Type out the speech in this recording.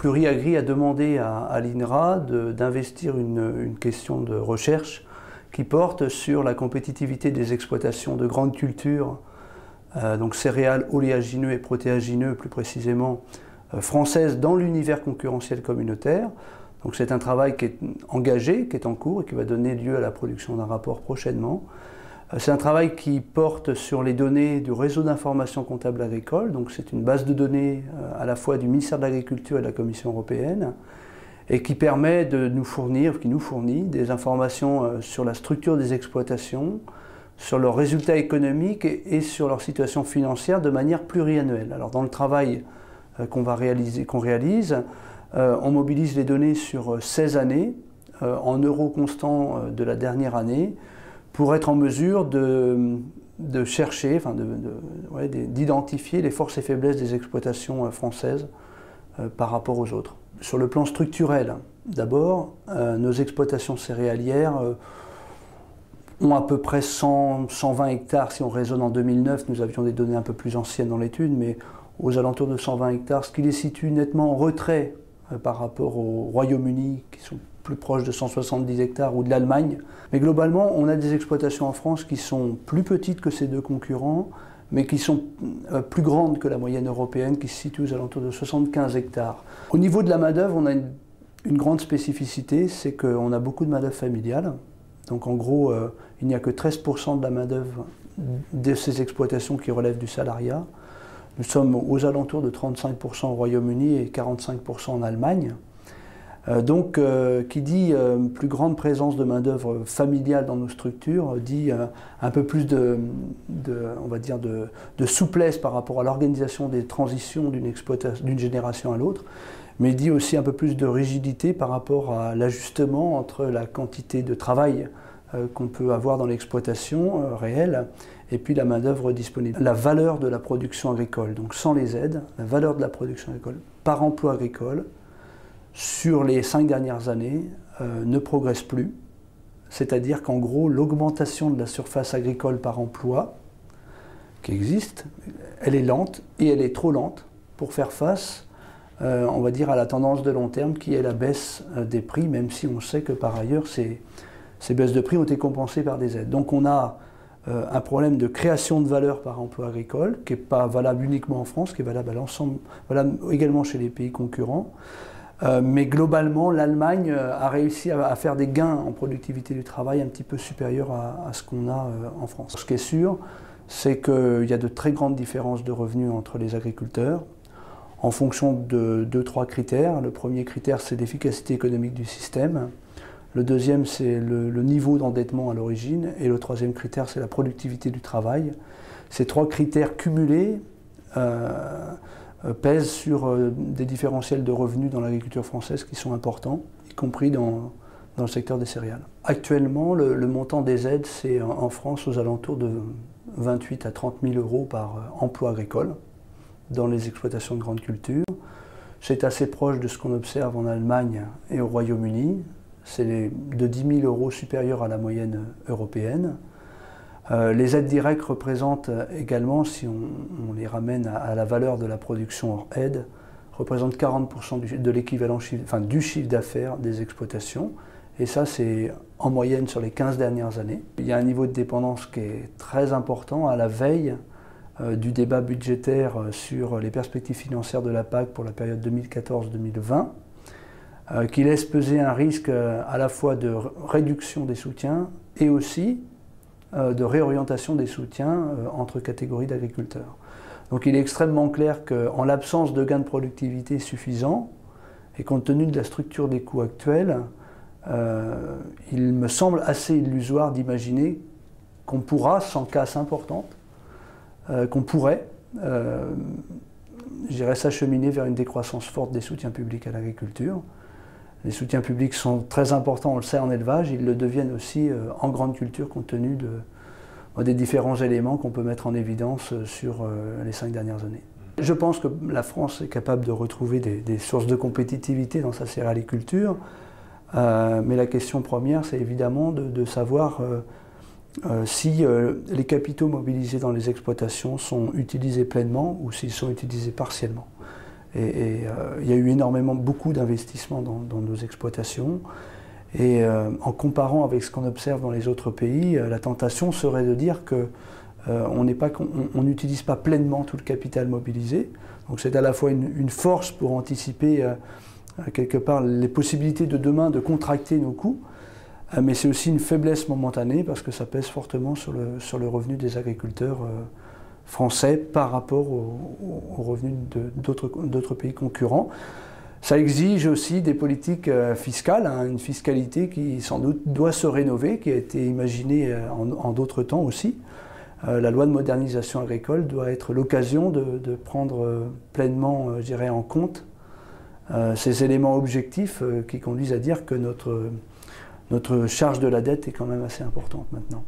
Pluriagri a demandé à l'INRA d'investir une question de recherche qui porte sur la compétitivité des exploitations de grandes cultures, donc céréales, oléagineux et protéagineux plus précisément, françaises dans l'univers concurrentiel communautaire. Donc c'est un travail qui est engagé, qui est en cours et qui va donner lieu à la production d'un rapport prochainement. C'est un travail qui porte sur les données du réseau d'information comptable agricole, donc c'est une base de données à la fois du ministère de l'Agriculture et de la Commission européenne, et qui permet de nous fournir, qui nous fournit des informations sur la structure des exploitations, sur leurs résultats économiques et sur leur situation financière de manière pluriannuelle. Alors dans le travail qu'on réalise, on mobilise les données sur 16 années, en euros constants de la dernière année, pour être en mesure de chercher, d'identifier les forces et faiblesses des exploitations françaises par rapport aux autres. Sur le plan structurel, d'abord, nos exploitations céréalières ont à peu près 120 hectares. Si on raisonne en 2009, nous avions des données un peu plus anciennes dans l'étude, mais aux alentours de 120 hectares, ce qui les situe nettement en retrait par rapport au Royaume-Uni, qui sont plus proches de 170 hectares, ou de l'Allemagne. Mais globalement, on a des exploitations en France qui sont plus petites que ces deux concurrents, mais qui sont plus grandes que la moyenne européenne, qui se situe aux alentours de 75 hectares. Au niveau de la main-d'œuvre, on a une grande spécificité, c'est qu'on a beaucoup de main-d'œuvre familiale. Donc en gros, il n'y a que 13% de la main-d'œuvre de ces exploitations qui relèvent du salariat. Nous sommes aux alentours de 35% au Royaume-Uni et 45% en Allemagne. Donc, qui dit plus grande présence de main-d'œuvre familiale dans nos structures, dit un peu plus on va dire de souplesse par rapport à l'organisation des transitions d'une génération à l'autre, mais dit aussi un peu plus de rigidité par rapport à l'ajustement entre la quantité de travail qu'on peut avoir dans l'exploitation réelle et puis la main-d'œuvre disponible. La valeur de la production agricole, donc sans les aides, la valeur de la production agricole par emploi agricole, sur les 5 dernières années, ne progresse plus. C'est-à-dire qu'en gros, l'augmentation de la surface agricole par emploi, qui existe, elle est lente et elle est trop lente pour faire face, on va dire, à la tendance de long terme qui est la baisse des prix, même si on sait que par ailleurs, ces baisses de prix ont été compensées par des aides. Donc on a un problème de création de valeur par emploi agricole, qui n'est pas valable uniquement en France, qui est valable à l'ensemble, valable également chez les pays concurrents. Mais globalement, l'Allemagne a réussi à faire des gains en productivité du travail un petit peu supérieurs à ce qu'on a en France. Ce qui est sûr, c'est qu'il y a de très grandes différences de revenus entre les agriculteurs en fonction de 2-3 critères. Le premier critère, c'est l'efficacité économique du système. Le deuxième, c'est le niveau d'endettement à l'origine. Et le troisième critère, c'est la productivité du travail. Ces 3 critères cumulés pèsent sur des différentiels de revenus dans l'agriculture française qui sont importants, y compris dans le secteur des céréales. Actuellement, le montant des aides, c'est en France aux alentours de 28 à 30 000 euros par emploi agricole dans les exploitations de grandes cultures. C'est assez proche de ce qu'on observe en Allemagne et au Royaume-Uni. C'est de 10 000 euros supérieur à la moyenne européenne. Les aides directes représentent également, si on les ramène à la valeur de la production hors aide, représentent 40% de l'équivalent du chiffre d'affaires des exploitations. Et ça, c'est en moyenne sur les 15 dernières années. Il y a un niveau de dépendance qui est très important à la veille du débat budgétaire sur les perspectives financières de la PAC pour la période 2014-2020, qui laisse peser un risque à la fois de réduction des soutiens et aussi de réorientation des soutiens entre catégories d'agriculteurs. Donc il est extrêmement clair qu'en l'absence de gains de productivité suffisants, et compte tenu de la structure des coûts actuels, il me semble assez illusoire d'imaginer qu'on pourra, sans casse importante, qu'on pourrait s'acheminer vers une décroissance forte des soutiens publics à l'agriculture. Les soutiens publics sont très importants, on le sait, en élevage, ils le deviennent aussi en grande culture compte tenu des différents éléments qu'on peut mettre en évidence sur les 5 dernières années. Je pense que la France est capable de retrouver des sources de compétitivité dans sa céréaliculture, mais la question première, c'est évidemment de savoir si les capitaux mobilisés dans les exploitations sont utilisés pleinement ou s'ils sont utilisés partiellement. il y a eu beaucoup d'investissements dans nos exploitations. Et en comparant avec ce qu'on observe dans les autres pays, la tentation serait de dire qu'on n'utilise pas pleinement tout le capital mobilisé. Donc c'est à la fois une force pour anticiper quelque part les possibilités de demain de contracter nos coûts, mais c'est aussi une faiblesse momentanée parce que ça pèse fortement sur le revenu des agriculteurs français par rapport aux revenus d'autres pays concurrents. Ça exige aussi des politiques fiscales, une fiscalité qui sans doute doit se rénover, qui a été imaginée en d'autres temps aussi. La loi de modernisation agricole doit être l'occasion de prendre pleinement, je dirais, en compte ces éléments objectifs qui conduisent à dire que notre charge de la dette est quand même assez importante maintenant.